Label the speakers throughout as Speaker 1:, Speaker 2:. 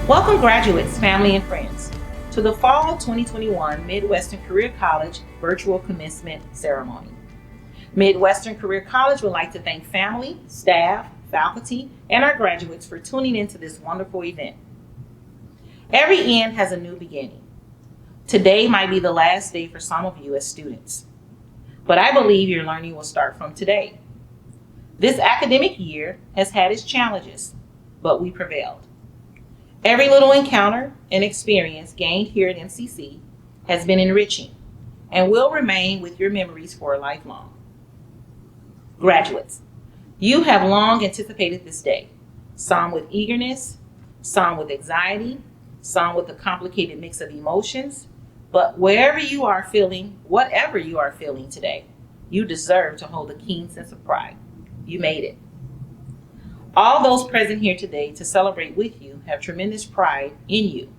Speaker 1: Welcome graduates, family, and friends to the Fall 2021 Midwestern Career College Virtual Commencement Ceremony. Midwestern Career College would like to thank family, staff, faculty, and our graduates for tuning into this wonderful event. Every end has a new beginning. Today might be the last day for some of you as students, but I believe your learning will start from today. This academic year has had its challenges, but we prevailed. Every little encounter and experience gained here at MCC has been enriching and will remain with your memories for a lifelong. Graduates, you have long anticipated this day, some with eagerness, some with anxiety, some with a complicated mix of emotions, but whatever you are feeling today, you deserve to hold a keen sense of pride. You made it. All those present here today to celebrate with you have tremendous pride in you.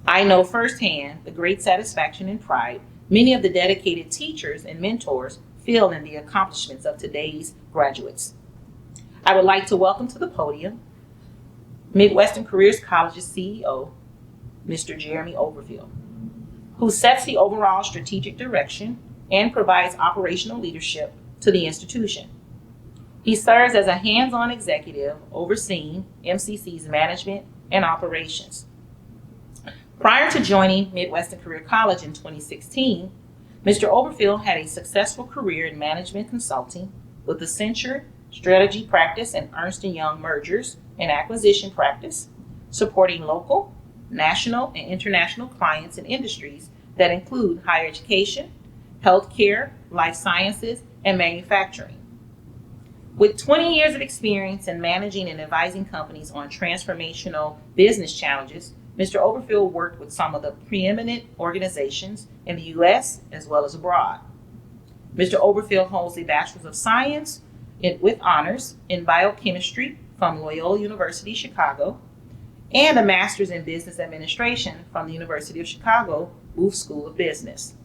Speaker 1: I know firsthand the great satisfaction and pride many of the dedicated teachers and mentors feel in the accomplishments of today's graduates. I would like to welcome to the podium Midwestern Career College's CEO, Mr. Jeremy Oberfeld, who sets the overall strategic direction and provides operational leadership to the institution. He serves as a hands-on executive overseeing MCC's management and operations. Prior to joining Midwestern Career College in 2016, Mr. Oberfeld had a successful career in management consulting with Accenture Strategy Practice and Ernst & Young Mergers and Acquisition Practice, supporting local, national, and international clients and industries that include higher education, healthcare, life sciences, and manufacturing. With 20 years of experience in managing and advising companies on transformational business challenges, Mr. Oberfeld worked with some of the preeminent organizations in the U.S. as well as abroad. Mr. Oberfeld holds a Bachelor's of Science with honors in biochemistry from Loyola University, Chicago, and a Master's in Business Administration from the University of Chicago Booth School of Business.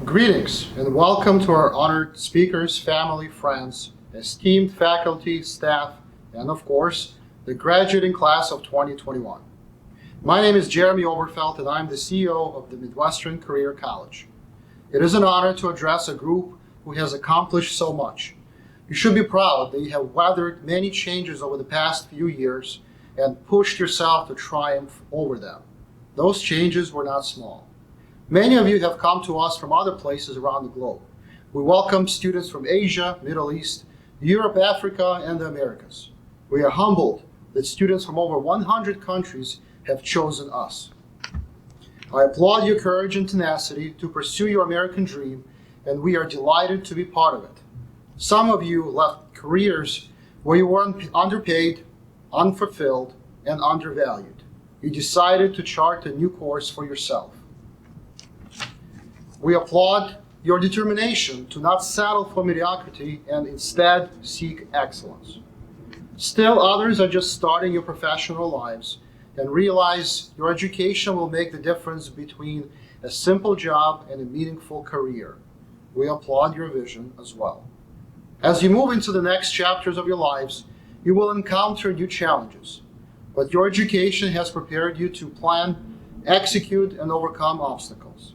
Speaker 2: Greetings and welcome to our honored speakers, family, friends, esteemed faculty, staff, and of course, the graduating class of 2021. My name is Jeremy Oberfeld and I'm the CEO of the Midwestern Career College. It is an honor to address a group who has accomplished so much. You should be proud that you have weathered many changes over the past few years and pushed yourself to triumph over them. Those changes were not small. Many of you have come to us from other places around the globe. We welcome students from Asia, Middle East, Europe, Africa, and the Americas. We are humbled that students from over 100 countries have chosen us. I applaud your courage and tenacity to pursue your American dream, and we are delighted to be part of it. Some of you left careers where you were underpaid, unfulfilled, and undervalued. You decided to chart a new course for yourself. We applaud your determination to not settle for mediocrity and instead seek excellence. Still, others are just starting your professional lives and realize your education will make the difference between a simple job and a meaningful career. We applaud your vision as well. As you move into the next chapters of your lives, you will encounter new challenges, but your education has prepared you to plan, execute, and overcome obstacles.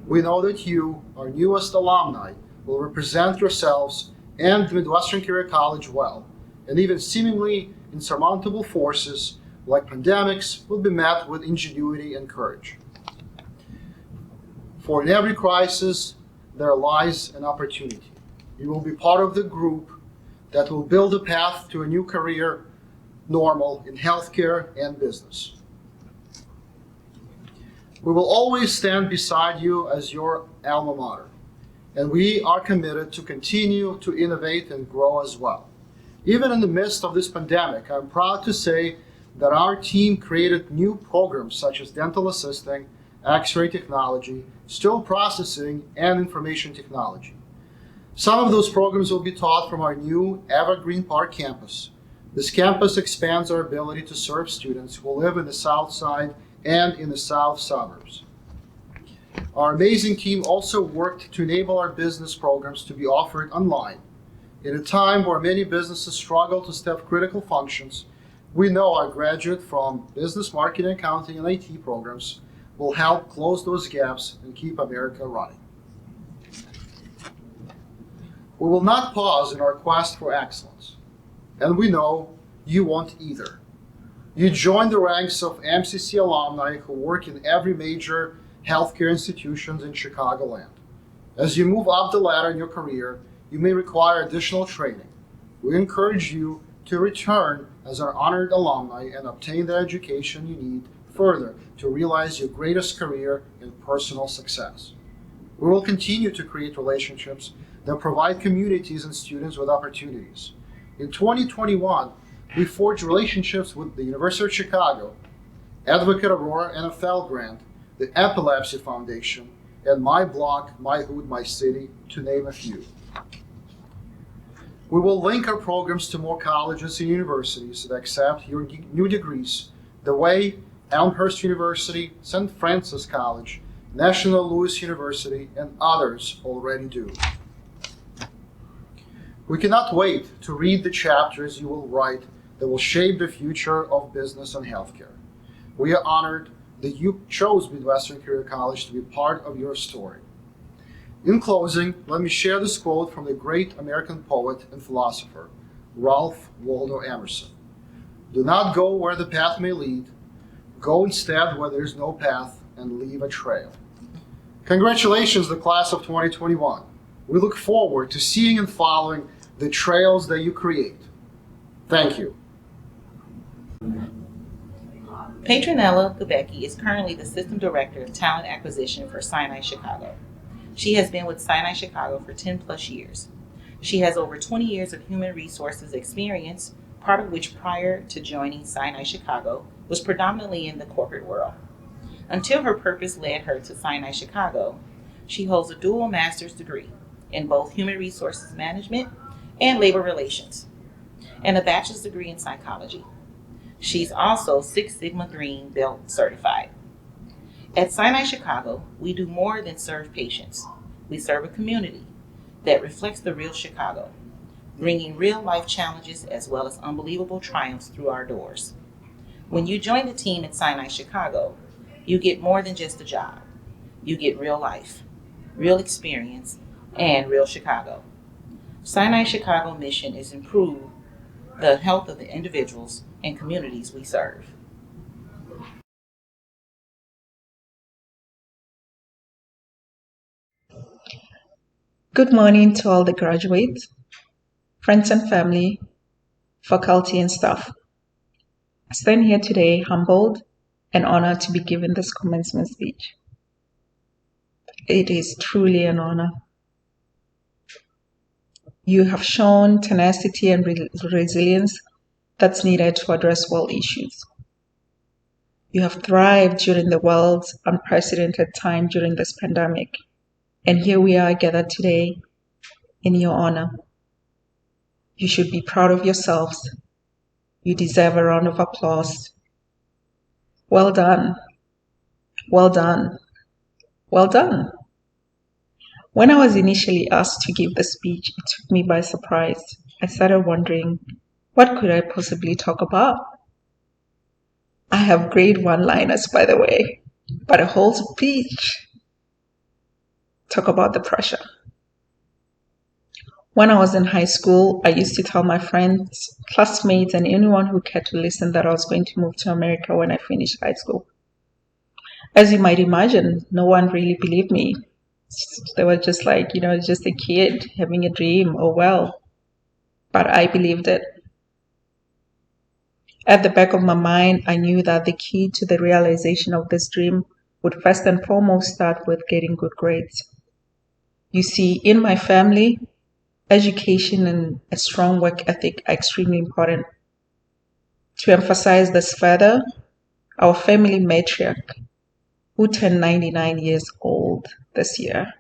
Speaker 2: We know that you, our newest alumni, will represent yourselves and the Midwestern Career College well, and even seemingly insurmountable forces like pandemics will be met with ingenuity and courage. For in every crisis, there lies an opportunity. You will be part of the group that will build a path to a new career normal in healthcare and business. We will always stand beside you as your alma mater, and we are committed to continue to innovate and grow as well. Even in the midst of this pandemic, I'm proud to say that our team created new programs such as dental assisting, X-ray technology, still processing, and information technology. Some of those programs will be taught from our new Evergreen Park campus. This campus expands our ability to serve students who live in the South Side and in the South suburbs. Our amazing team also worked to enable our business programs to be offered online. In a time where many businesses struggle to staff critical functions, we know our graduate from business, marketing, accounting, and IT programs will help close those gaps and keep America running. We will not pause in our quest for excellence, and we know you won't either. You join the ranks of MCC alumni who work in every major healthcare institutions in Chicagoland. As you move up the ladder in your career, you may require additional training. We encourage you to return as our honored alumni and obtain the education you need further to realize your greatest career and personal success. We will continue to create relationships that provide communities and students with opportunities. In 2021, we forged relationships with the University of Chicago, Advocate Aurora NFL Grant, the Epilepsy Foundation, and My Block, My Hood, My City, to name a few. We will link our programs to more colleges and universities that accept your new degrees, the way Elmhurst University, St. Francis College, National Louis University, and others already do. We cannot wait to read the chapters you will write that will shape the future of business and healthcare. We are honored that you chose Midwestern Career College to be part of your story. In closing, let me share this quote from the great American poet and philosopher, Ralph Waldo Emerson. "Do not go where the path may lead. Go instead where there is no path and leave a trail." Congratulations, the class of 2021. We look forward to seeing and following the trails that you create. Thank you.
Speaker 1: Patronella Gabaake is currently the System Director of Talent Acquisition for Sinai Chicago. She has been with Sinai Chicago for 10 plus years. She has over 20 years of human resources experience, part of which prior to joining Sinai Chicago was predominantly in the corporate world. Until her purpose led her to Sinai Chicago, she holds a dual master's degree in both human resources management and labor relations, and a bachelor's degree in psychology. She's also Six Sigma Green Belt certified. At Sinai Chicago, we do more than serve patients. We serve a community that reflects the real Chicago, bringing real-life challenges as well as unbelievable triumphs through our doors. When you join the team at Sinai Chicago, you get more than just a job. You get real life, real experience, and real Chicago. Sinai Chicago mission is improve the health of the individuals and communities we serve.
Speaker 3: Good morning to all the graduates, friends and family, faculty and staff. I stand here today humbled and honored to be given this commencement speech. It is truly an honor. You have shown tenacity and resilience that's needed to address world issues. You have thrived during the world's unprecedented time during this pandemic. And here we are gathered today in your honor. You should be proud of yourselves. You deserve a round of applause. Well done. Well done. Well done. When I was initially asked to give the speech, it took me by surprise. I started wondering, what could I possibly talk about? I have great one-liners, by the way, but a whole speech. Talk about the pressure. When I was in high school, I used to tell my friends, classmates, and anyone who cared to listen that I was going to move to America when I finished high school. As you might imagine, no one really believed me. They were just like, just a kid having a dream. Oh, well. But I believed it. At the back of my mind, I knew that the key to the realization of this dream would first and foremost start with getting good grades. You see, in my family, education and a strong work ethic are extremely important. To emphasize this further, our family matriarch, who turned 99 years old this year,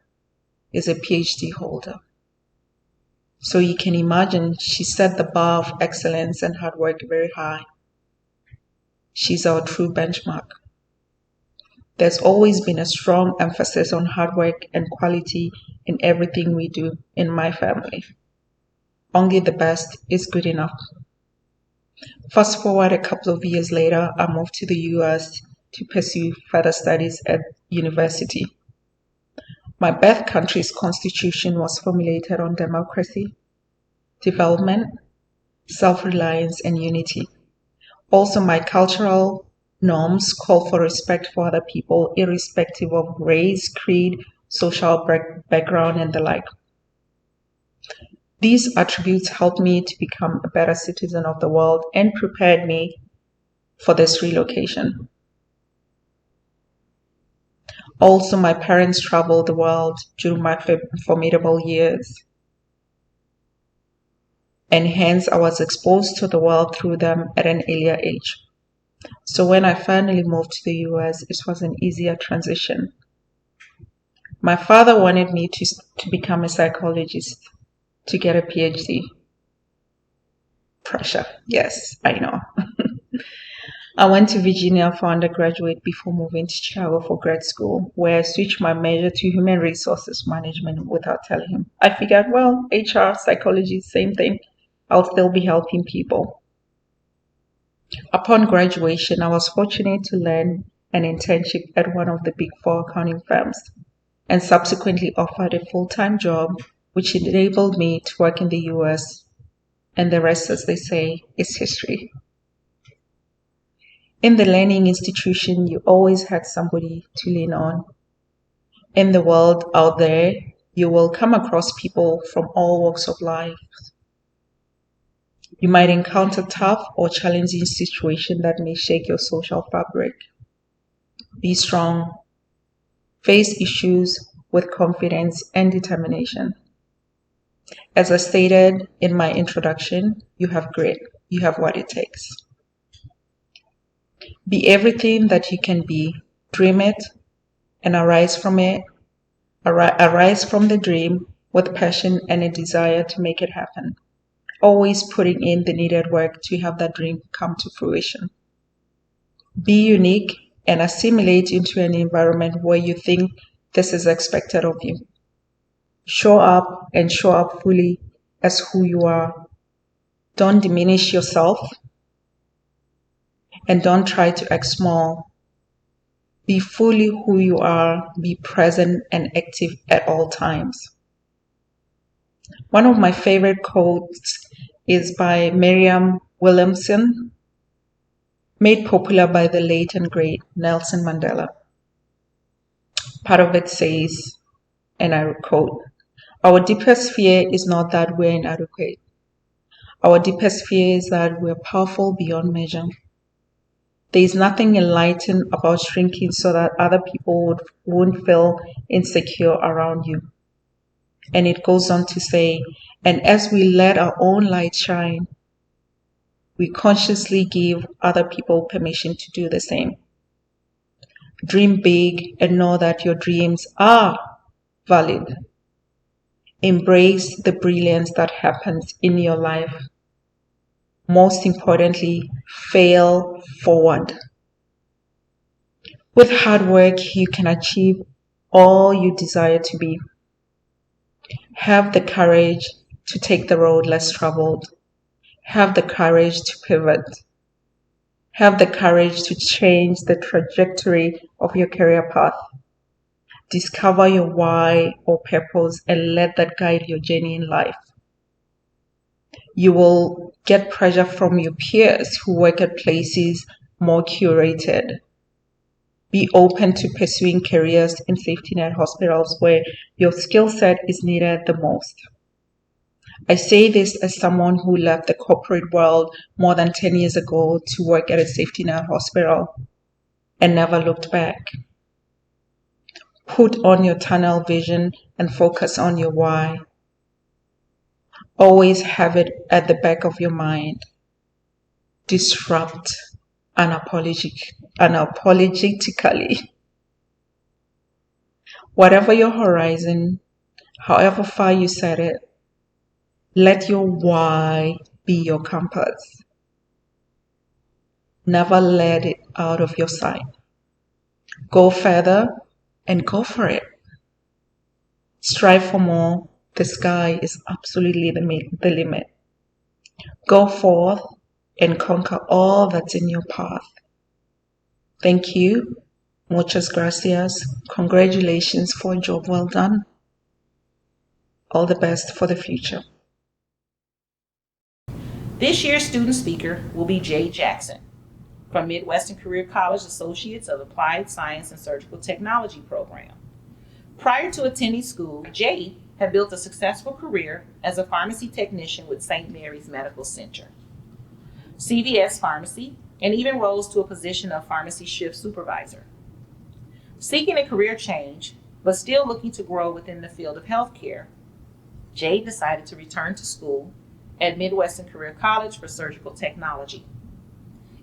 Speaker 3: is a PhD holder. So you can imagine she set the bar of excellence and hard work very high. She's our true benchmark. There's always been a strong emphasis on hard work and quality in everything we do in my family. Only the best is good enough. Fast forward a couple of years later, I moved to the US to pursue further studies at university. My birth country's constitution was formulated on democracy, development, self-reliance, and unity. Also, my cultural norms call for respect for other people, irrespective of race, creed, social background, and the like. These attributes helped me to become a better citizen of the world and prepared me for this relocation. Also, my parents traveled the world during my formidable years, and hence I was exposed to the world through them at an earlier age. So when I finally moved to the US, it was an easier transition. My father wanted me to become a psychologist, to get a PhD. Pressure, yes, I know. I went to Virginia for undergraduate before moving to Chicago for grad school, where I switched my major to human resources management without telling him. I figured, well, HR, psychology, same thing. I'll still be helping people. Upon graduation, I was fortunate to land an internship at one of the Big Four accounting firms and subsequently offered a full-time job, which enabled me to work in the US, and the rest, as they say, is history. In the learning institution, you always had somebody to lean on. In the world out there, you will come across people from all walks of life. You might encounter tough or challenging situations that may shake your social fabric. Be strong. Face issues with confidence and determination. As I stated in my introduction, you have grit. You have what it takes. Be everything that you can be. Dream it and arise from it. Arise from the dream with passion and a desire to make it happen. Always putting in the needed work to have that dream come to fruition. Be unique and assimilate into an environment where you think this is expected of you. Show up and show up fully as who you are. Don't diminish yourself and don't try to act small. Be fully who you are. Be present and active at all times. One of my favorite quotes is by Mariam Williamson, made popular by the late and great Nelson Mandela. Part of it says, and I quote, "Our deepest fear is not that we're inadequate. Our deepest fear is that we're powerful beyond measure. There is nothing enlightened about shrinking so that other people won't feel insecure around you." And it goes on to say, "And as we let our own light shine, we consciously give other people permission to do the same. Dream big and know that your dreams are valid. Embrace the brilliance that happens in your life. Most importantly, fail forward. With hard work, you can achieve all you desire to be. Have the courage to take the road less traveled. Have the courage to pivot. Have the courage to change the trajectory of your career path. Discover your why or purpose and let that guide your journey in life. You will get pressure from your peers who work at places more curated. Be open to pursuing careers in safety net hospitals where your skill set is needed the most. I say this as someone who left the corporate world more than 10 years ago to work at a safety net hospital and never looked back. Put on your tunnel vision and focus on your why. Always have it at the back of your mind. Disrupt unapologetically. Whatever your horizon, however far you set it, let your why be your compass. Never let it out of your sight. Go further and go for it. Strive for more The sky is absolutely the limit. Go forth and conquer all that's in your path. Thank you. Muchas gracias. Congratulations for a job well done. All the best for the future.
Speaker 1: This year's student speaker will be Jade Jackson from Midwestern Career College Associates of Applied Science and Surgical Technology program. Prior to attending school, Jade had built a successful career as a pharmacy technician with St. Mary's Medical Center, CVS Pharmacy, and even rose to a position of pharmacy shift supervisor. Seeking a career change, but still looking to grow within the field of healthcare, Jade decided to return to school at Midwestern Career College for Surgical Technology.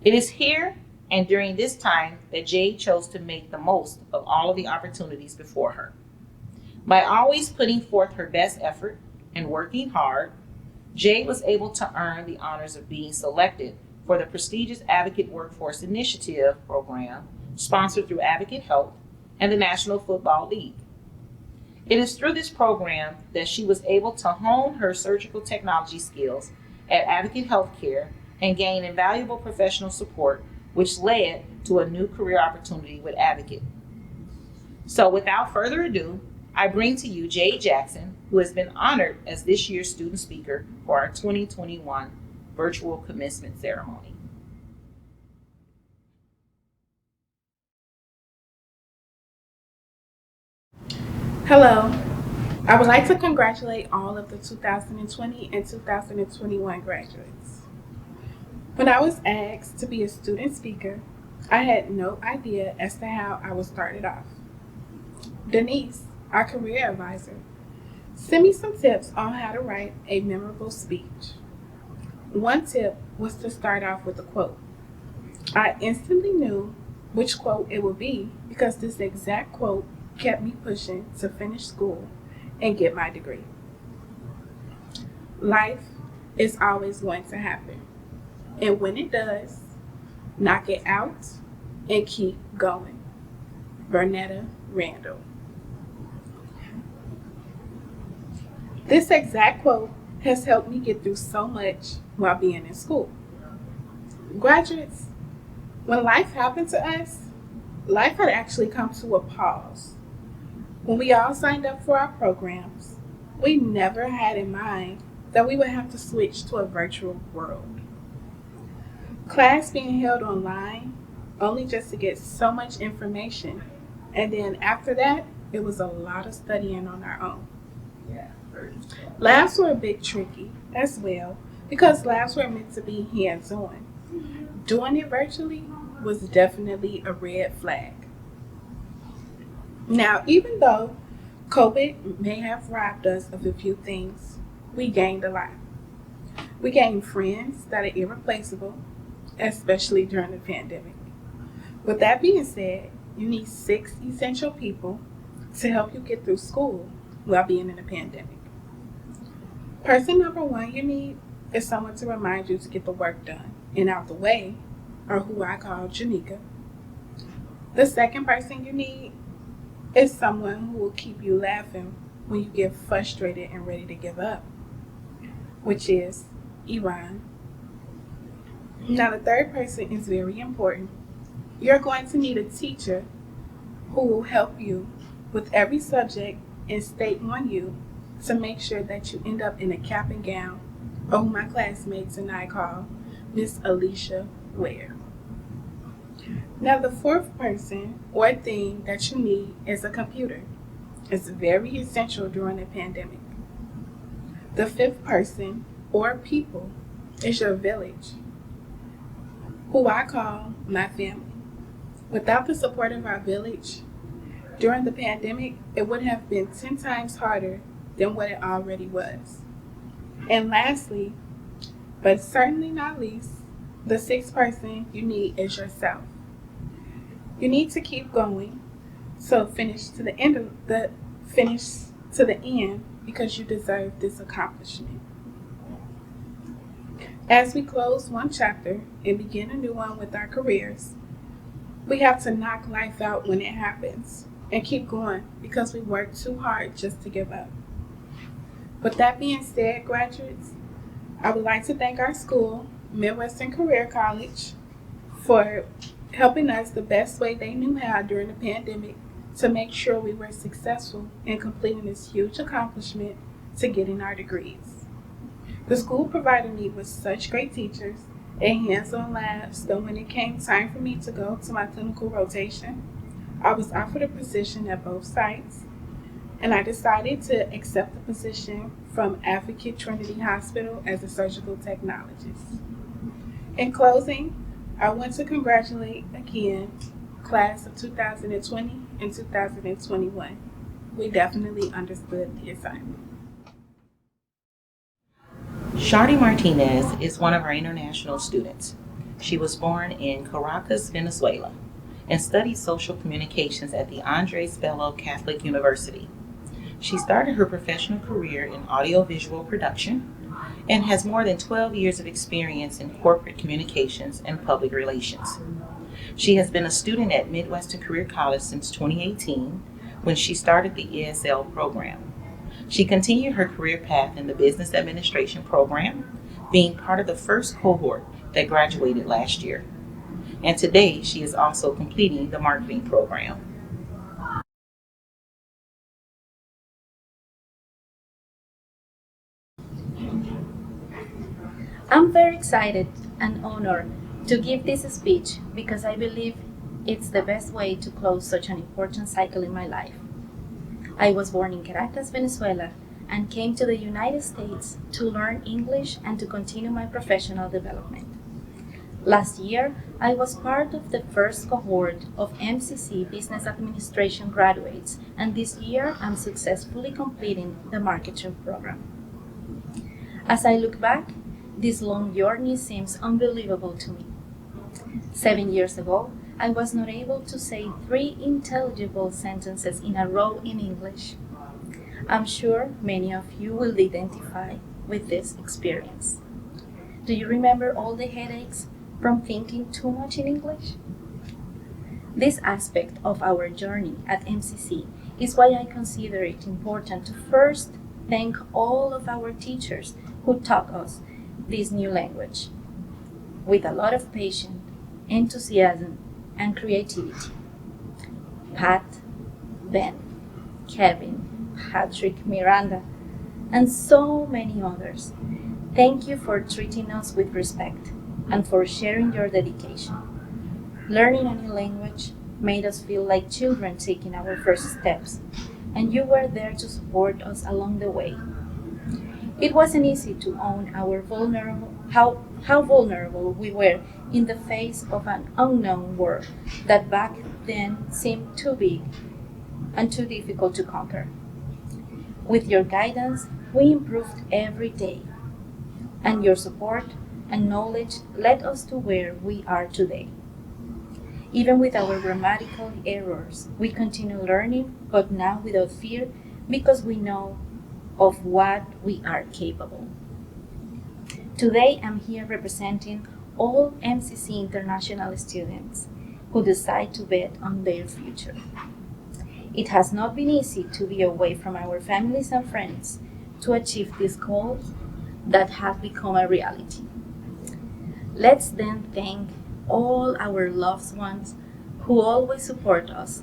Speaker 1: It is here and during this time that Jade chose to make the most of all of the opportunities before her. By always putting forth her best effort and working hard, Jade was able to earn the honors of being selected for the prestigious Advocate Workforce Initiative program sponsored through Advocate Health and the National Football League. It is through this program that she was able to hone her surgical technology skills at Advocate Healthcare and gain invaluable professional support, which led to a new career opportunity with Advocate. So without further ado, I bring to you Jade Jackson, who has been honored as this year's student speaker for our 2021 virtual commencement ceremony.
Speaker 4: Hello. I would like to congratulate all of the 2020 and 2021 graduates. When I was asked to be a student speaker, I had no idea as to how I would start it off. Denise, our career advisor, sent me some tips on how to write a memorable speech. One tip was to start off with a quote. I instantly knew which quote it would be because this exact quote kept me pushing to finish school and get my degree. Life is always going to happen, and when it does, knock it out and keep going. Bernetta Randall. This exact quote has helped me get through so much while being in school. Graduates, when life happened to us, life had actually come to a pause. When we all signed up for our programs, we never had in mind that we would have to switch to a virtual world. Class being held online only just to get so much information, and then after that, it was a lot of studying on our own. Labs were a bit tricky as well because labs were meant to be hands-on. Doing it virtually was definitely a red flag. Now, even though COVID may have robbed us of a few things, we gained a lot. We gained friends that are irreplaceable, especially during the pandemic. With that being said, you need 6 essential people to help you get through school while being in a pandemic. Person number 1 you need is someone to remind you to get the work done and out the way, or who I call Janika. The second person you need is someone who will keep you laughing when you get frustrated and ready to give up, which is Iran. Now, the third person is very important. You're going to need a teacher who will help you with every subject and stay on you to make sure that you end up in a cap and gown, or who my classmates and I call Miss Alicia Ware. Now, the fourth person or thing that you need is a computer. It's very essential during the pandemic. The fifth person or people is your village, who I call my family. Without the support of our village during the pandemic, it would have been 10 times harder than what it already was. And lastly, but certainly not least, the sixth person you need is yourself. You need to keep going, so finish to the end because you deserve this accomplishment. As we close one chapter and begin a new one with our careers, we have to knock life out when it happens and keep going because we work too hard just to give up. With that being said, graduates, I would like to thank our school, Midwestern Career College, for helping us the best way they knew how during the pandemic to make sure we were successful in completing this huge accomplishment to getting our degrees. The school provided me with such great teachers and hands-on labs that when it came time for me to go to my clinical rotation, I was offered a position at both sites, and I decided to accept the position from Advocate Trinity Hospital as a surgical technologist. In closing, I want to congratulate again class of 2020 and 2021. We definitely understood the assignment.
Speaker 1: Shaudy Martinez is one of our international students. She was born in Caracas, Venezuela, and studied social communications at the Andres Bello Catholic University. She started her professional career in audiovisual production and has more than 12 years of experience in corporate communications and public relations. She has been a student at Midwestern Career College since 2018 when she started the ESL program. She continued her career path in the business administration program, being part of the first cohort that graduated last year. And today she is also completing the marketing program.
Speaker 5: I'm very excited and honored to give this speech because I believe it's the best way to close such an important cycle in my life. I was born in Caracas, Venezuela, and came to the United States to learn English and to continue my professional development. Last year, I was part of the first cohort of MCC Business Administration graduates, and this year I'm successfully completing the marketing program. As I look back, this long journey seems unbelievable to me. 7 years ago, I was not able to say 3 intelligible sentences in a row in English. I'm sure many of you will identify with this experience. Do you remember all the headaches from thinking too much in English? This aspect of our journey at MCC is why I consider it important to first thank all of our teachers who taught us this new language with a lot of patience, enthusiasm, and creativity. Pat, Ben, Kevin, Patrick, Miranda, and so many others. Thank you for treating us with respect and for sharing your dedication. Learning a new language made us feel like children taking our first steps, and you were there to support us along the way. It wasn't easy to own how vulnerable we were in the face of an unknown world that back then seemed too big and too difficult to conquer. With your guidance, we improved every day, and your support and knowledge led us to where we are today. Even with our grammatical errors, we continue learning, but now without fear because we know of what we are capable. Today, I'm here representing all MCC International students who decide to bet on their future. It has not been easy to be away from our families and friends to achieve these goals that have become a reality. Let's then thank all our loved ones who always support us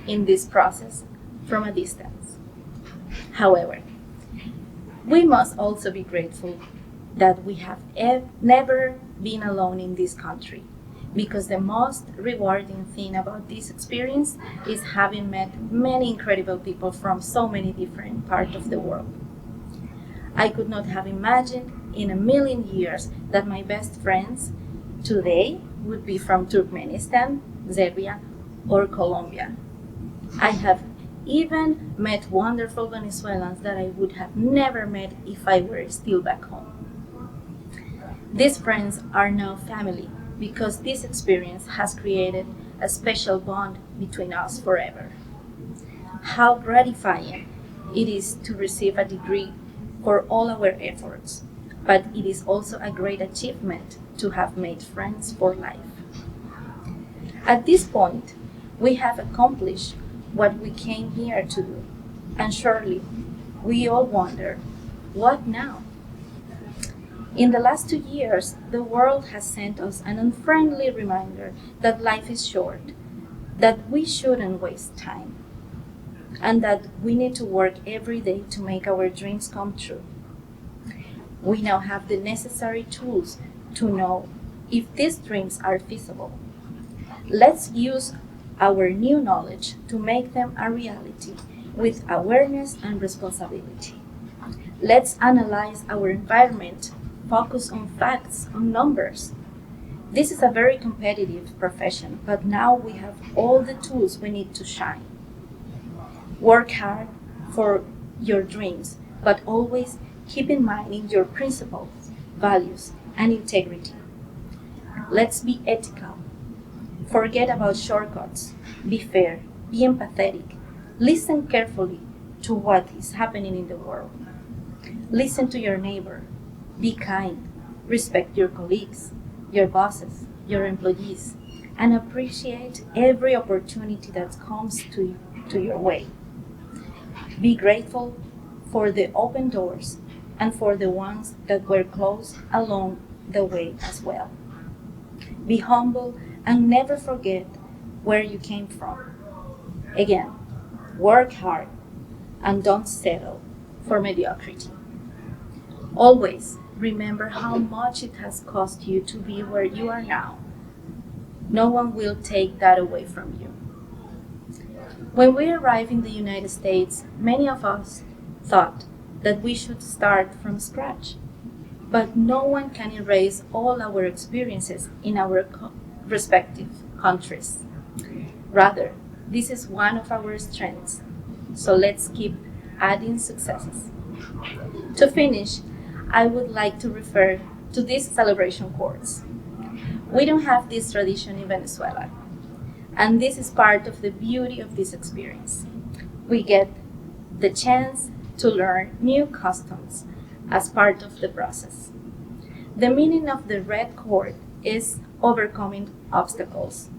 Speaker 5: in this process from a distance. However, we must also be grateful that we have never been alone in this country, because the most rewarding thing about this experience is having met many incredible people from so many different parts of the world. I could not have imagined in a million years that my best friends today would be from Turkmenistan, Serbia, or Colombia. I have even met wonderful Venezuelans that I would have never met if I were still back home. These friends are now family because this experience has created a special bond between us forever. How gratifying it is to receive a degree for all our efforts, but it is also a great achievement to have made friends for life. At this point, we have accomplished what we came here to do, and surely we all wonder, What now? In the last 2 years, the world has sent us an unfriendly reminder that life is short, that we shouldn't waste time, and that we need to work every day to make our dreams come true. We now have the necessary tools to know if these dreams are feasible. Let's use our new knowledge to make them a reality with awareness and responsibility. Let's analyze our environment, focus on facts, on numbers. This is a very competitive profession, but now we have all the tools we need to shine. Work hard for your dreams, but always keep in mind your principles, values, and integrity. Let's be ethical. Forget about shortcuts. Be fair, be empathetic. Listen carefully to what is happening in the world. Listen to your neighbor. Be kind. Respect your colleagues, your bosses, your employees, and appreciate every opportunity that comes to your way. Be grateful for the open doors and for the ones that were closed along the way as well. Be humble and never forget where you came from. Again, work hard and don't settle for mediocrity. Always remember how much it has cost you to be where you are now. No one will take that away from you. When we arrived in the United States, many of us thought that we should start from scratch. But no one can erase all our experiences in our respective countries. Rather, this is one of our strengths. So let's keep adding successes. To finish, I would like to refer to these celebration chords. We don't have this tradition in Venezuela, and this is part of the beauty of this experience. We get the chance to learn new customs as part of the process. The meaning of the red chord is overcoming obstacles.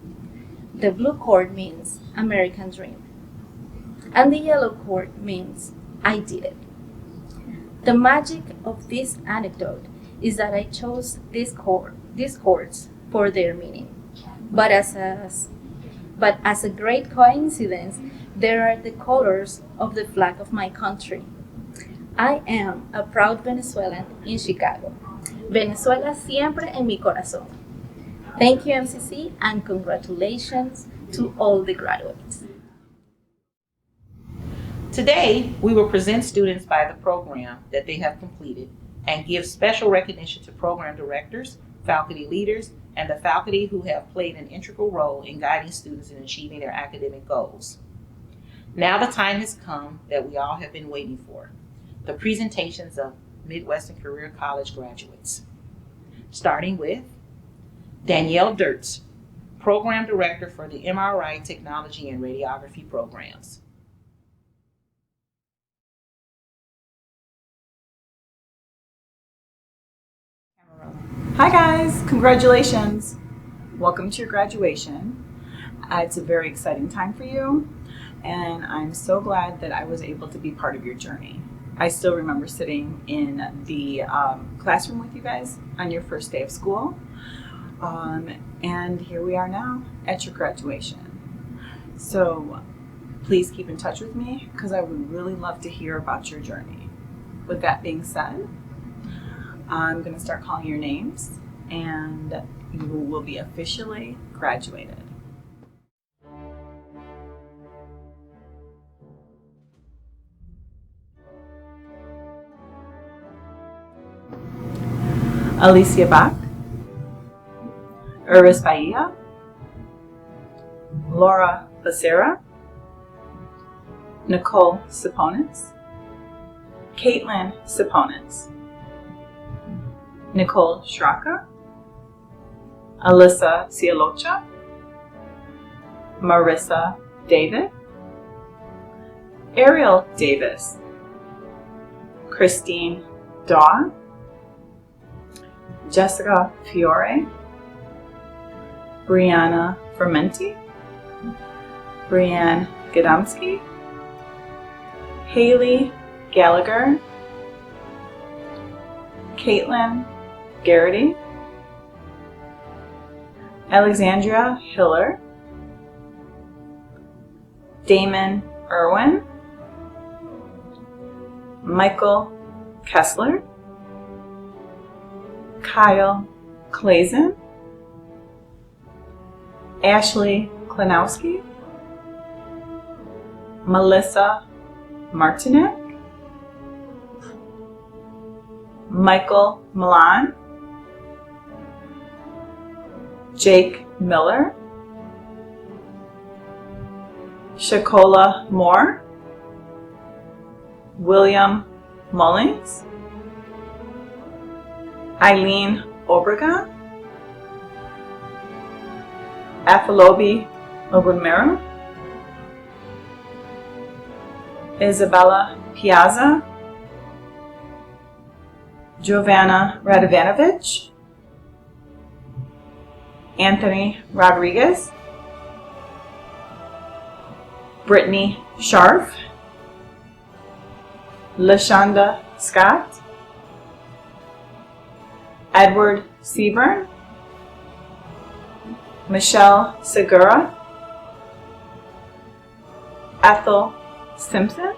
Speaker 5: The blue chord means American dream, and the yellow chord means I did it. The magic of this anecdote is that I chose these chords for their meaning. But as a great coincidence, there are the colors of the flag of my country. I am a proud Venezuelan in Chicago. Venezuela siempre en mi corazón. Thank you, MCC, and congratulations to all the graduates.
Speaker 1: Today, we will present students by the program that they have completed and give special recognition to program directors, faculty leaders, and the faculty who have played an integral role in guiding students in achieving their academic goals. Now the time has come that we all have been waiting for, the presentations of Midwestern Career College graduates. Starting with Danielle Dirtz, Program Director for the MRI Technology and Radiography programs.
Speaker 6: Hi guys, congratulations. Welcome to your graduation. It's a very exciting time for you, and I'm so glad that I was able to be part of your journey. I still remember sitting in the classroom with you guys on your first day of school, and here we are now at your graduation. So please keep in touch with me because I would really love to hear about your journey. With that being said, I'm going to start calling your names, and you will be officially graduated. Alicia Bach, Uris Bahia, Laura Becerra, Nicole Siponis, Caitlin Siponis, Nicole Straka, Alyssa Cialocha, Marissa David, Ariel Davis, Christine Daw, Jessica Fiore, Brianna Fermenti, Brianne Gadomski, Haley Gallagher, Caitlin Garrity, Alexandria Hiller, Damon Irwin, Michael Kessler, Kyle Clazen, Ashley Klanowski, Melissa Martinez, Michael Milan, Jake Miller, Shakola Moore, William Mullings, Eileen Obregon, Afalobi Ogunmeru, Isabella Piazza, Giovanna Radovanovich, Anthony Rodriguez, Brittany Scharf, LaShonda Scott, Edward Seaburn, Michelle Segura, Ethel Simpson,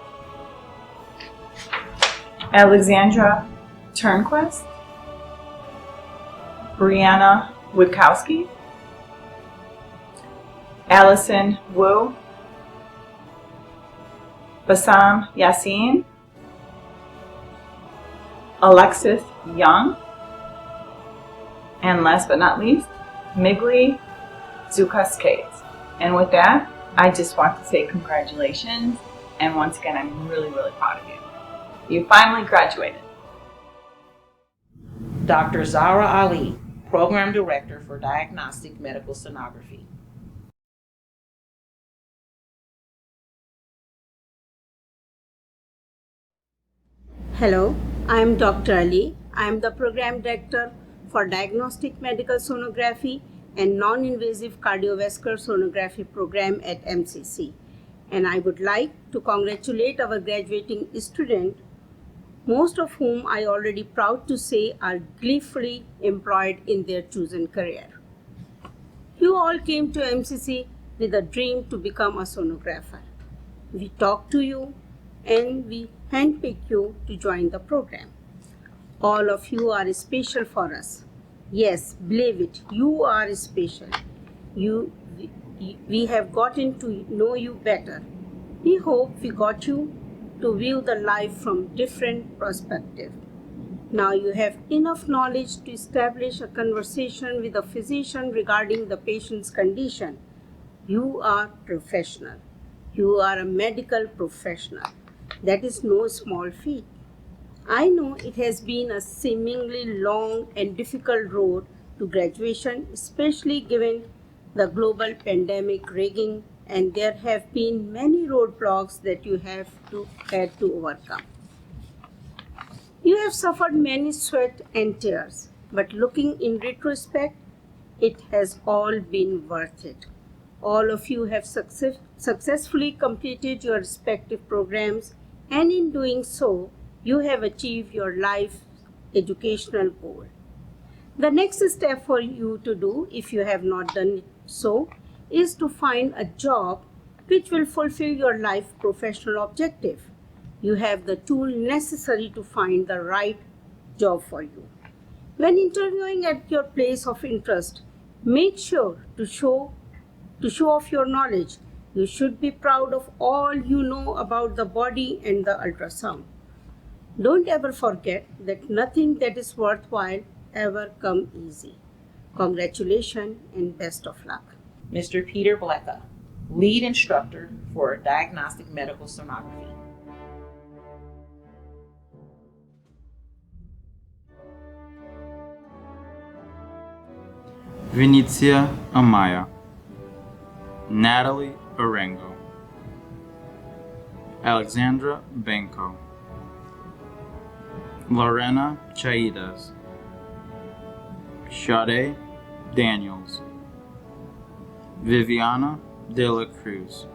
Speaker 6: Alexandra Turnquist, Brianna Witkowski, Allison Wu, Bassam Yassin, Alexis Young, and last but not least, Migli Zukaskate. And with that, I just want to say congratulations, and once again, I'm really, really proud of you. You finally graduated.
Speaker 1: Dr. Zara Ali, Program Director for Diagnostic Medical Sonography.
Speaker 7: Hello, I am Dr. Ali. I am the Program Director for Diagnostic Medical Sonography and Non-Invasive Cardiovascular Sonography Program at MCC. And I would like to congratulate our graduating students, most of whom I already proud to say are gleefully employed in their chosen career. You all came to MCC with a dream to become a sonographer. We talked to you and we handpicked you to join the program. All of you are special for us. Yes, believe it, you are special. We have gotten to know you better. We hope we got you to view the life from different perspective. Now you have enough knowledge to establish a conversation with a physician regarding the patient's condition. You are professional. You are a medical professional. That is no small feat. I know it has been a seemingly long and difficult road to graduation, especially given the global pandemic raging, and there have been many roadblocks that you had to overcome. You have suffered many sweat and tears, but looking in retrospect, it has all been worth it. All of you have successfully completed your respective programs, and in doing so, you have achieved your life educational goal. The next step for you to do, if you have not done so, is to find a job which will fulfill your life professional objective. You have the tool necessary to find the right job for you. When interviewing at your place of interest, make sure to show off your knowledge. You should be proud of all you know about the body and the ultrasound. Don't ever forget that nothing that is worthwhile ever comes easy. Congratulations and best of luck.
Speaker 1: Mr. Peter Blecka, Lead Instructor for Diagnostic Medical Sonography.
Speaker 8: Vinicia Amaya, Natalie Orengo, Alexandra Benko, Lorena Chaidas, Shaudy Daniels, Viviana de la Cruz,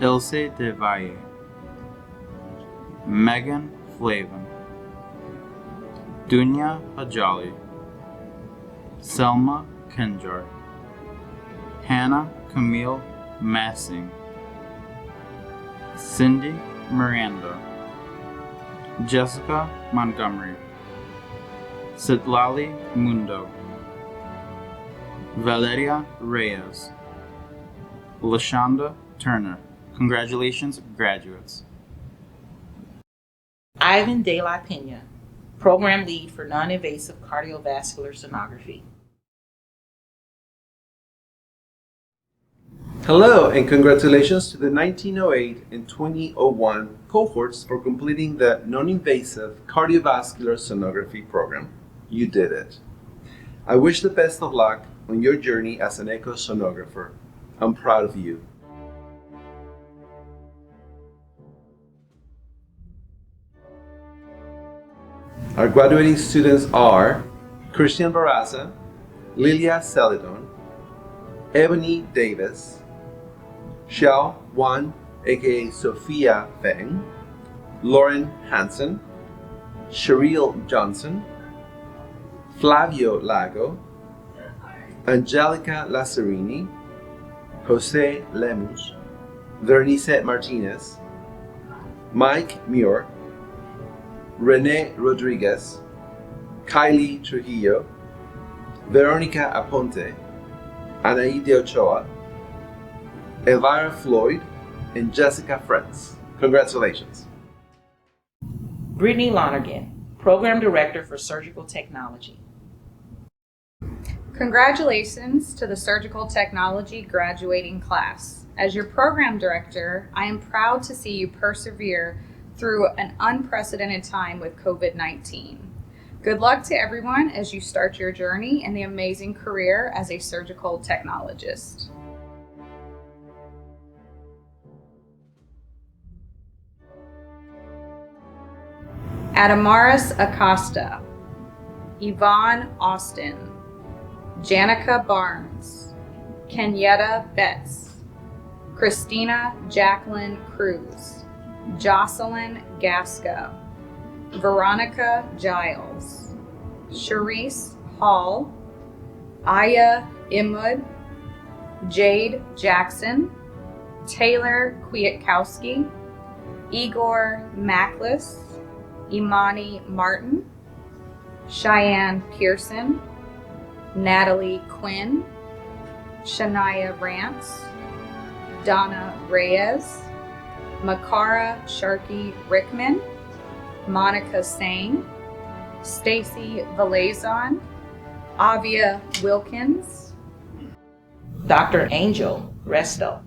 Speaker 8: Ilse de Valle, Megan Flavin, Dunya Hajali, Selma Kenjar, Hannah Camille Massing, Cindy Miranda, Jessica Montgomery, Sitlali Mundo, Valeria Reyes, Lashonda Turner. Congratulations, graduates.
Speaker 1: Ivan De La Pena, Program Lead for Non-Invasive Cardiovascular Sonography.
Speaker 9: Hello, and congratulations to the 1908 and 2001 cohorts for completing the non-invasive cardiovascular sonography program. You did it. I wish the best of luck on your journey as an echo sonographer. I'm proud of you. Our graduating students are Christian Barraza, Lilia Celedon, Ebony Davis, Xiao Wan, aka Sophia Feng, Lauren Hansen, Cheryl Johnson, Flavio Lago, Angelica Lazzarini, Jose Lemus, Vernice Martinez, Mike Muir, Rene Rodriguez, Kylie Trujillo, Veronica Aponte, Anaide Ochoa, Elvira Floyd, and Jessica Fretz. Congratulations.
Speaker 1: Brittany Lonergan, Program Director for Surgical Technology.
Speaker 10: Congratulations to the Surgical Technology graduating class. As your program director, I am proud to see you persevere through an unprecedented time with COVID-19. Good luck to everyone as you start your journey in the amazing career as a surgical technologist. Adamaris Acosta, Yvonne Austin, Janica Barnes, Kenyetta Betts, Christina Jacqueline Cruz, Jocelyn Gasco, Veronica Giles, Sharice Hall, Aya Imud, Jade Jackson, Taylor Kwiatkowski, Igor Mackless, Imani Martin, Cheyenne Pearson, Natalie Quinn, Shania Rance, Donna Reyes, Makara Sharkey Rickman, Monica Sane, Stacy Valazon, Avia Wilkins,
Speaker 1: Dr. Angel Resto,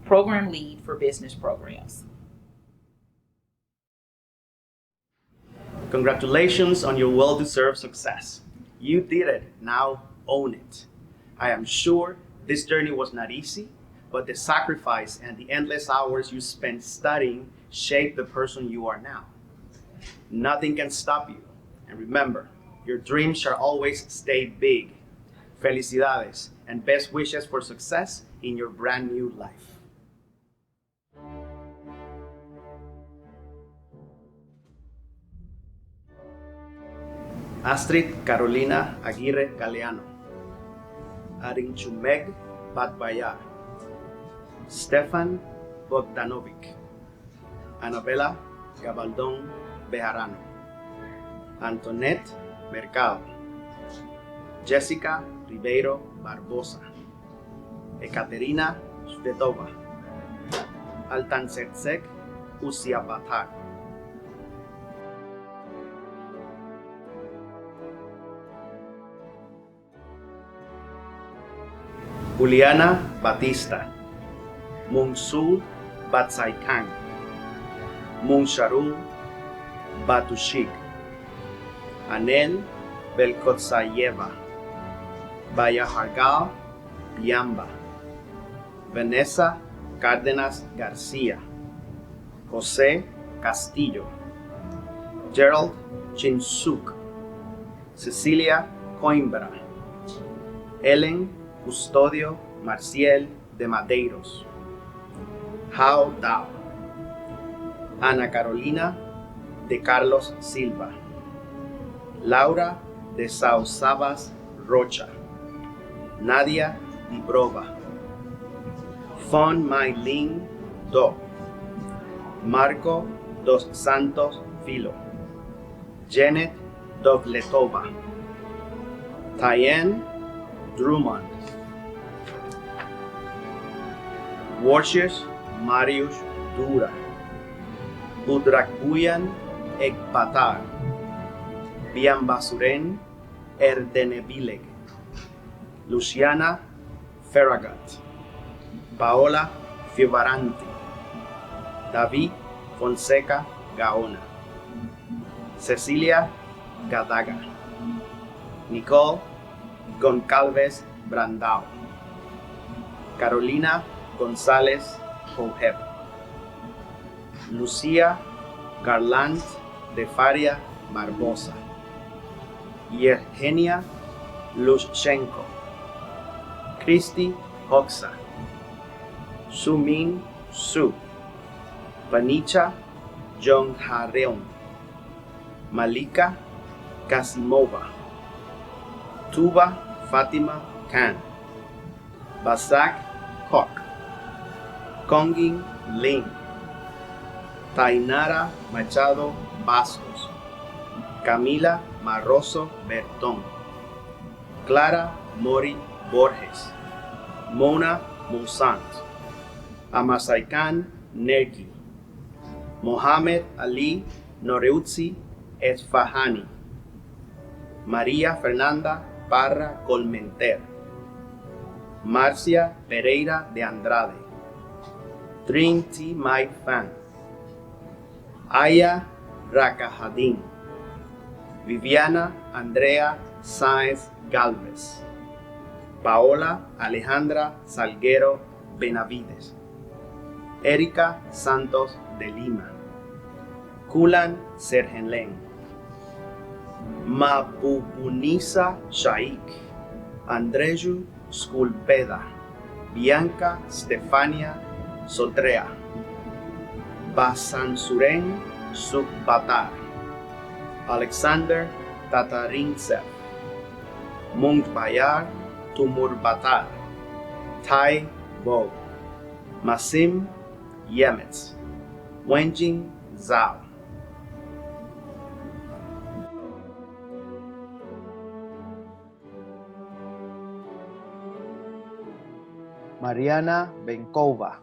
Speaker 1: Program Lead for Business Programs.
Speaker 11: Congratulations on your well-deserved success. You did it. Now own it. I am sure this journey was not easy, but the sacrifice and the endless hours you spent studying shaped the person you are now. Nothing can stop you. And remember, your dreams shall always stay big. Felicidades and best wishes for success in your brand new life. Astrid Carolina Aguirre Galeano, Arinchumeg Batbayar, Stefan Bogdanovic, Anabela Gabaldon Bejarano, Antoinette Mercado, Jessica Ribeiro Barbosa, Ekaterina Svetova, Altansetsek Usiapatar, Juliana Batista, Mungsul Batsaikan, Munsharul Batushik, Anel Belkotsayeva, Bayahargal Biamba, Vanessa Cárdenas Garcia, José Castillo, Gerald Chinsuk, Cecilia Coimbra, Ellen Custodio Marciel de Madeiros, Hao Dao, Ana Carolina de Carlos Silva, Laura de Sausabas Rocha, Nadia Dibrova, Fon Maylin Do, Marco dos Santos Filo, Janet Dovletova, Tyann Drummond, Wojciech Mariusz Dura, Udrakbuyan Ekpatar, Biambasuren Erdenebileg, Luciana Ferragut, Paola Fiovaranti, David Fonseca Gaona, Cecilia Gadaga, Nicole Goncalves Brandao, Carolina González Hojeb, Lucia Garland de Faria Barbosa, Yevgenia Lushchenko, Christy Hoxa, Sumin Su, Vanicha Jonghareon, Malika Kasimova, Tuba Fatima Khan, Basak Kok, Konging Ling, Tainara Machado Bastos, Camila Marroso Bertón, Clara Mori Borges, Mona Monsant, Amasaikan Nergi, Mohamed Ali Noreutzi Esfahani, María Fernanda Parra Colmenter, Marcia Pereira de Andrade, Trinity Mai Fan, Aya Rakahadin, Viviana Andrea Sáenz Galvez, Paola Alejandra Salguero Benavides, Erika Santos de Lima, Kulan Sergenlen, Mapupunisa Shaik, Andreju Sculpeda, Bianca Stefania Sotrea, Basansuren Subbatar, Alexander Tatarintsev, Munkbayar Tumurbatar, Tai Bo, Masim Yemetz, Wenjing Zhao. Mariana Benkova,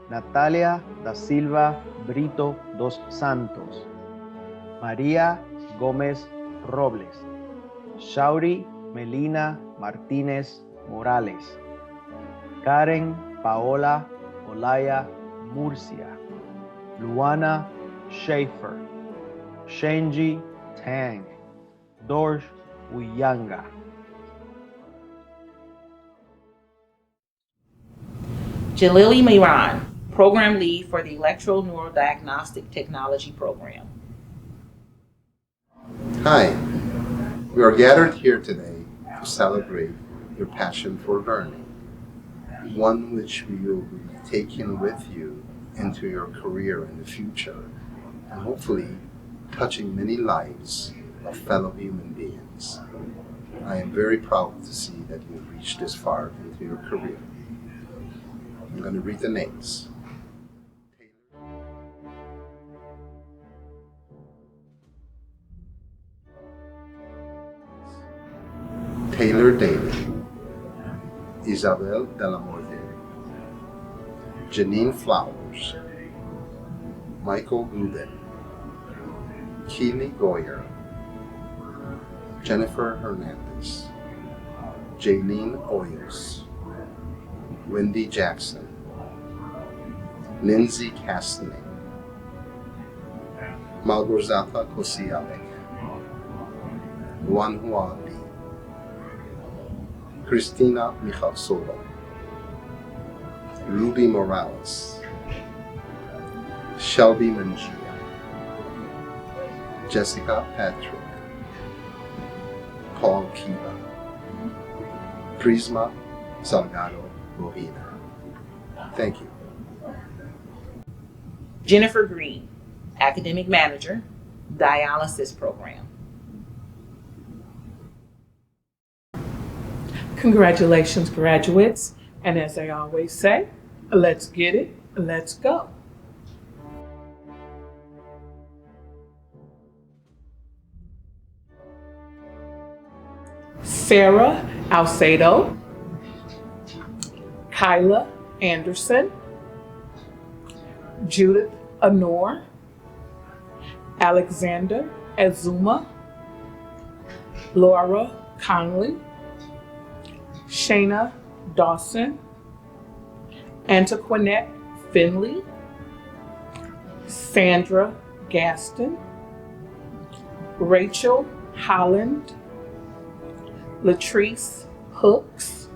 Speaker 11: Natalia da Silva Brito dos Santos, María Gómez Robles, Shaudy Melina Martinez Morales, Karen Paola Olaya Murcia, Luana Schaefer, Shenji Tang, Dorj Uyanga.
Speaker 1: Jalili Miran, Program Lead for the Electro-Neurodiagnostic Technology Program.
Speaker 12: Hi, we are gathered here today to celebrate your passion for learning, one which you will be taking with you into your career in the future, and hopefully touching many lives of fellow human beings. I am very proud to see that you've reached this far into your career. I'm going to read the names. Taylor Daly, Isabel Delamorde, Janine Flowers, Michael Gluden, Keely Goyer, Jennifer Hernandez, Jaylene Oyos, Wendy Jackson, Lindsay Castanet, Malgorzata Kosialek, Juanhua Lee, Christina Michalsova, Ruby Morales, Shelby Mangia, Jessica Patrick, Paul Kiva, Prisma Salgado Rovina. Thank you.
Speaker 1: Jennifer Green, Academic Manager, Dialysis Program.
Speaker 13: Congratulations, graduates. And as I always say, let's get it, let's go. Sarah Alcedo, Kyla Anderson, Judith Honor, Alexander Azuma, Laura Conley, Shayna Dawson, Antoinette Finley, Sandra Gaston, Rachel Holland, Latrice Hooks,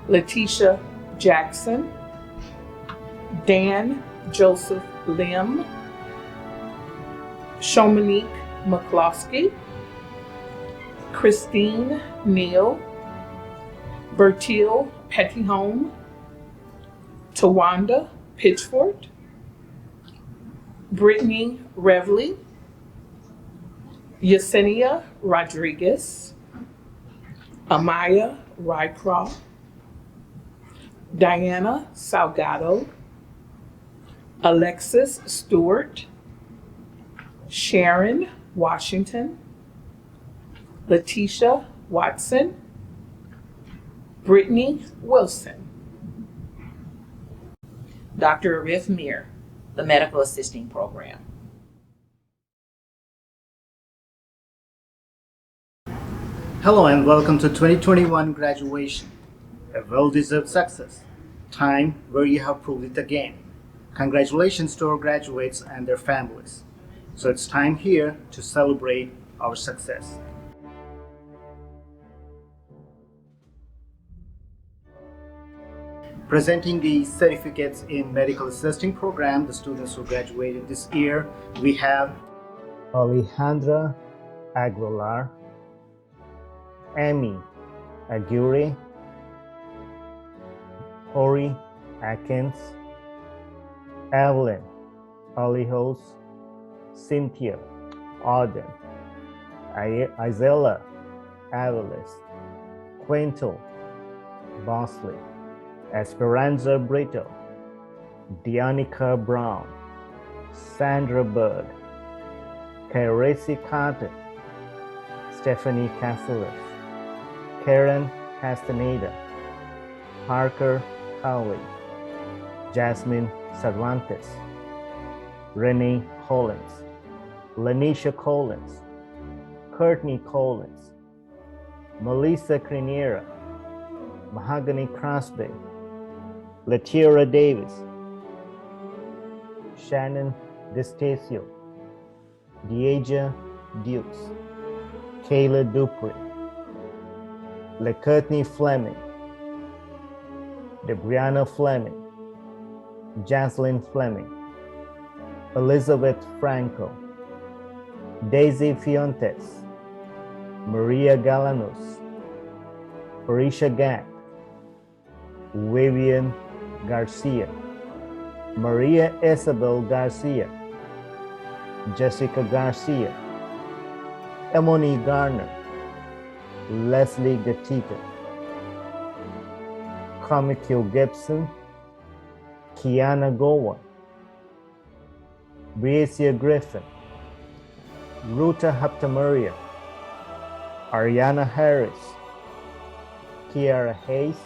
Speaker 13: Letitia Jackson, Dan Joseph Lim, Shomonique McCloskey, Christine Neal, Bertil Pettyhome, Tawanda Pitchford, Brittany Revley, Yesenia Rodriguez, Amaya Rycroft, Diana Salgado, Alexis Stewart, Sharon Washington, Letitia Watson, Brittany Wilson.
Speaker 1: Dr. Arif Mir, the Medical Assisting Program.
Speaker 14: Hello and welcome to 2021 graduation, a well-deserved success, time where you have proved it again. Congratulations to our graduates and their families. So it's time here to celebrate our success. Presenting the certificates in medical assisting program, the students who graduated this year, we have Alejandra Aguilar, Amy Aguirre, Ori Atkins, Evelyn Alihos, Cynthia Auden, Isela Avalis, Quinto Bosley, Esperanza Brito, Dianica Brown, Sandra Bird, Caresi Carter, Stephanie Casillas, Karen Castaneda, Parker Cowley, Jasmine Cervantes, Renee Collins, Lanisha Collins, Courtney Collins, Melissa Criniera, Mahogany Crosby, Letiera Davis, Shannon Destasio, Deaja Dukes, Kayla Dupree, LeCourtney Fleming, Debrianna Fleming, Jocelyn Fleming, Elizabeth Franco, Daisy Fiontes, Maria Galanos, Orisha Gant, Vivian Garcia, Maria Isabel Garcia, Jessica Garcia, Emily Garner, Leslie Gatita, Comikil Gibson, Kiana Gowan, Breasia Griffin, Ruta Haptamaria, Ariana Harris, Kiara Hayes,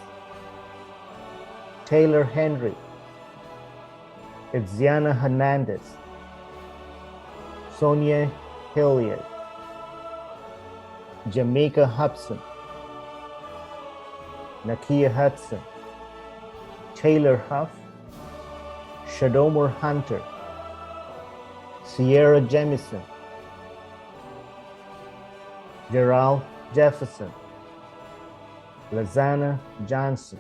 Speaker 14: Taylor Henry, Itziana Hernandez, Sonia Hilliard, Jamaica Hudson, Nakia Hudson, Taylor Huff, Shadomar Hunter, Sierra Jamison, Gerald Jefferson, Lazana Johnson,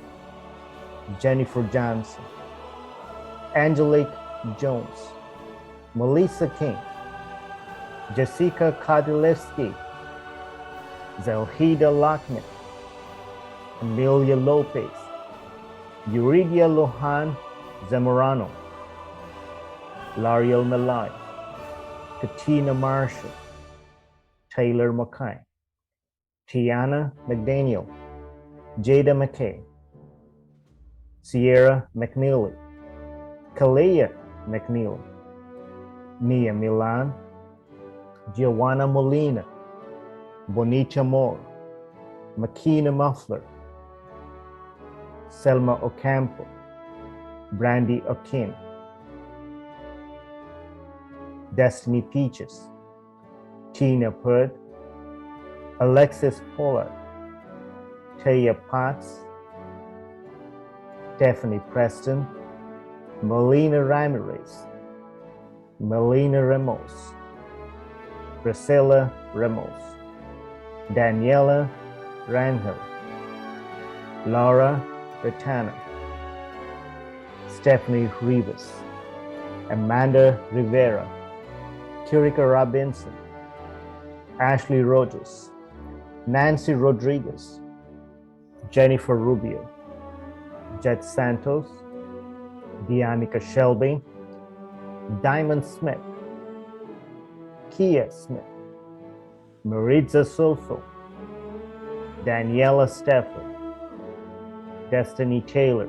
Speaker 14: Jennifer Johnson, Angelique Jones, Melissa King, Jessica Kadilewski, Zelhida Lockman, Amelia Lopez, Euridia Lohan Zamorano, L'Ariel Malai, Katina Marshall, Taylor McKay, Tiana McDaniel,
Speaker 15: Jade McKay, Sierra McNeely, Kalea McNeely, Nia Milan, Giovanna Molina, Bonita Moore, Makina Muffler, Selma Ocampo, Brandy O'Kin, Destiny Peaches, Tina Purd, Alexis Pollard, Taya Potts, Stephanie Preston, Melina Ramirez, Melina Ramos, Priscilla Ramos, Daniela Rangel, Laura Retana, Stephanie Rivas, Amanda Rivera, Kirika Robinson, Ashley Rogers, Nancy Rodriguez, Jennifer Rubio, Jet Santos, Dianica Shelby, Diamond Smith, Kia Smith, Maritza Soso, Daniela Stafford, Destiny Taylor,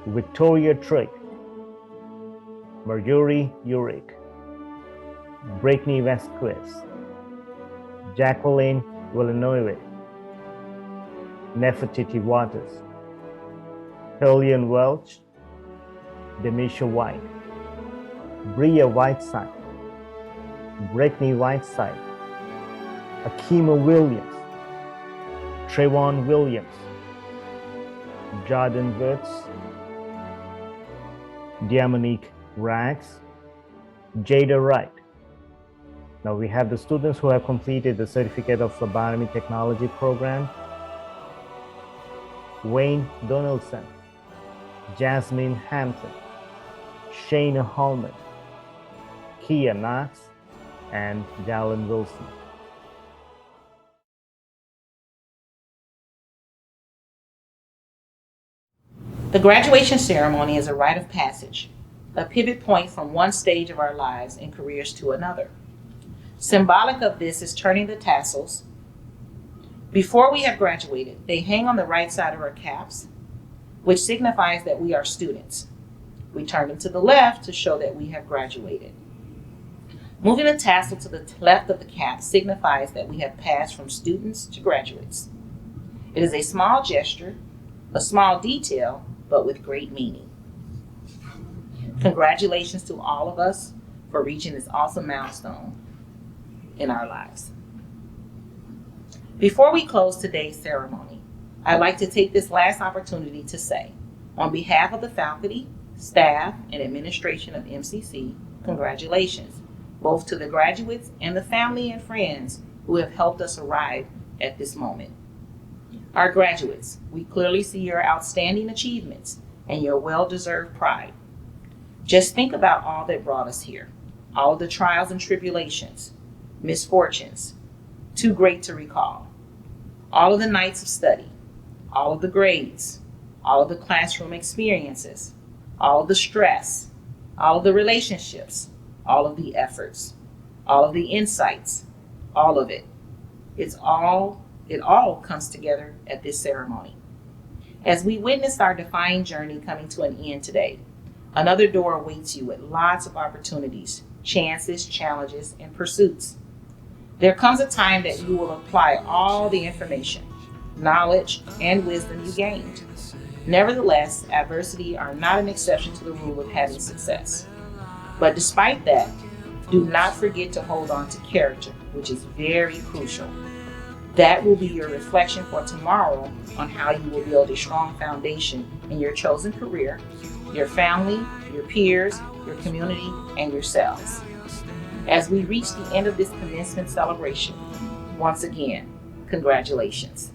Speaker 15: Victoria Trick, Marjorie Urick, Brittany Vasquez, Jacqueline Villanueva, Nefertiti Waters, Hillian Welch, Demisha White, Bria Whiteside, Brittany Whiteside, Akima Williams, Trayvon Williams, Jordan Wirtz, Diamonique Rags, Jada Wright. Now we have the students who have completed the Certificate of Phlebotomy Technology program. Wayne Donaldson, Jasmine Hampton, Shayna Holman, Kia Knox, and Jalen Wilson.
Speaker 1: The graduation ceremony is a rite of passage, a pivot point from one stage of our lives and careers to another. Symbolic of this is turning the tassels. Before we have graduated, they hang on the right side of our caps, which signifies that we are students. We turn them to the left to show that we have graduated. Moving the tassel to the left of the cap signifies that we have passed from students to graduates. It is a small gesture, a small detail, but with great meaning. Congratulations to all of us for reaching this awesome milestone in our lives. Before we close today's ceremony, I'd like to take this last opportunity to say, on behalf of the faculty, staff, and administration of MCC, congratulations, both to the graduates and the family and friends who have helped us arrive at this moment. Our graduates, we clearly see your outstanding achievements and your well-deserved pride. Just think about all that brought us here, all of the trials and tribulations, misfortunes, too great to recall, all of the nights of study, all of the grades, all of the classroom experiences, all of the stress, all of the relationships, all of the efforts, all of the insights, all of it. It all comes together at this ceremony. As we witness our defined journey coming to an end today, another door awaits you with lots of opportunities, chances, challenges, and pursuits. There comes a time that you will apply all the information, knowledge, and wisdom you gained. Nevertheless, adversity are not an exception to the rule of having success. But despite that, do not forget to hold on to character, which is very crucial. That will be your reflection for tomorrow on how you will build a strong foundation in your chosen career, your family, your peers, your community, and yourselves. As we reach the end of this commencement celebration, once again, congratulations.